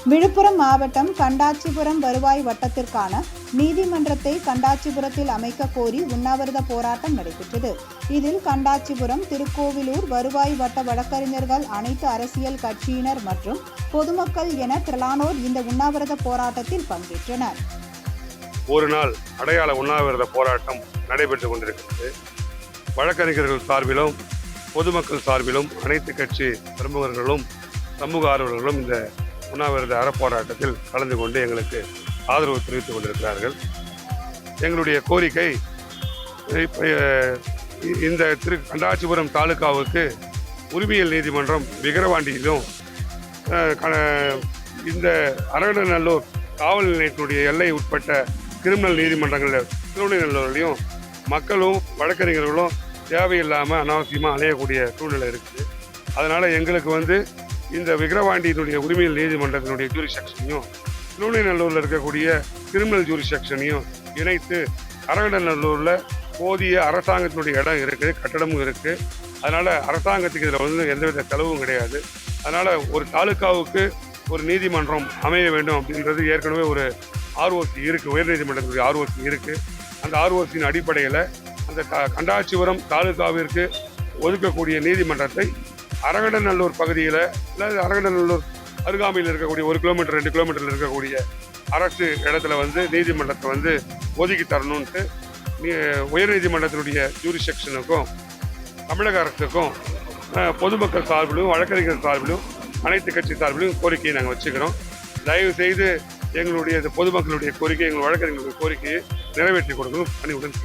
விழுப்புரம் மாவட்டம் கண்டாச்சிபுரம் வருவாய் வட்டத்திற்கான நீதிமன்றத்தை கண்டாச்சிபுரத்தில் அமைக்க கோரி உண்ணாவிரத போராட்டம் நடைபெற்றது. இதில் கண்டாச்சிபுரம், திருக்கோவிலூர் வருவாய் வட்ட வழக்கறிஞர்கள், அனைத்து அரசியல் கட்சியினர் மற்றும் பொதுமக்கள் என திரளானோர் இந்த உண்ணாவிரத போராட்டத்தில் பங்கேற்றனர். ஒரு நாள் அடையாள உண்ணாவிரத போராட்டம் நடைபெற்றுக் கொண்டிருக்கிறது. வழக்கறிஞர்கள் சார்பிலும் பொதுமக்கள் சார்பிலும் அனைத்து கட்சி பிரமுகர்களும் சமூக ஆர்வலர்களும் இந்த உண்ணாவிரத அறப்போராட்டத்தில் கலந்து கொண்டு எங்களுக்கு ஆதரவு தெரிவித்துக் கொண்டிருக்கிறார்கள். எங்களுடைய கோரிக்கை, இந்த கண்டாச்சிபுரம் தாலுகாவுக்கு உரிமையியல் நீதிமன்றம் விக்கிரவாண்டியிலும் இந்த அரங்கநல்லூர் காவல் நிலையத்தினுடைய எல்லை உட்பட்ட கிரிமினல் நீதிமன்றங்களில் திருவண்ணூர்லையும் மக்களும் வழக்கறிஞர்களும் தேவையில்லாமல் அனாவசியமாக அலையக்கூடிய சூழ்நிலை இருக்குது. அதனால் எங்களுக்கு இந்த விக்கிரவாண்டியினுடைய உரிமையியல் நீதிமன்றத்தினுடைய ஜூரிசெக்ஷனையும் திருவண்ணூரில் இருக்கக்கூடிய கிரிமினல் ஜூரிசெக்ஷனையும் இணைத்து அரங்கநல்லூரில் போதிய அரசாங்கத்தினுடைய இடம் இருக்குது, கட்டடமும் இருக்குது. அதனால் அரசாங்கத்துக்கு இதில் எந்தவித செலவும் கிடையாது. அதனால் ஒரு தாலுக்காவுக்கு ஒரு நீதிமன்றம் அமைய வேண்டும் அப்படின்றது ஏற்கனவே ஒரு ஆர்ஓசி இருக்குது, உயர்நீதிமன்றத்துடைய ஆர்ஓசி இருக்குது. அந்த ஆர்ஓசியின் அடிப்படையில் அந்த கண்டாச்சிபுரம் தாலுகாவிற்கு ஒதுக்கக்கூடிய நீதிமன்றத்தை அரங்கநல்லூர் பகுதியில் இல்லை அரங்கநல்லூர் அருகாமையில் இருக்கக்கூடிய 1 கிலோமீட்டர் 2 கிலோமீட்டரில் இருக்கக்கூடிய அரசு இடத்துல நீதிமன்றத்தை ஒதுக்கி தரணுன்ட்டு உயர்நீதிமன்றத்தினுடைய ஜூரிசெக்ஷனுக்கும் தமிழக அரசுக்கும் பொதுமக்கள் சார்பிலும் வழக்கறிஞர் சார்பிலும் அனைத்து கட்சி சார்பிலும் கோரிக்கையை நாங்கள் வச்சுக்கிறோம். தயவு செய்து எங்களுடைய பொதுமக்களுடைய கோரிக்கை, எங்கள் வழக்கறிஞர்களுடைய கோரிக்கையை நிறைவேற்றி கொடுக்கணும் பணிவுடன்.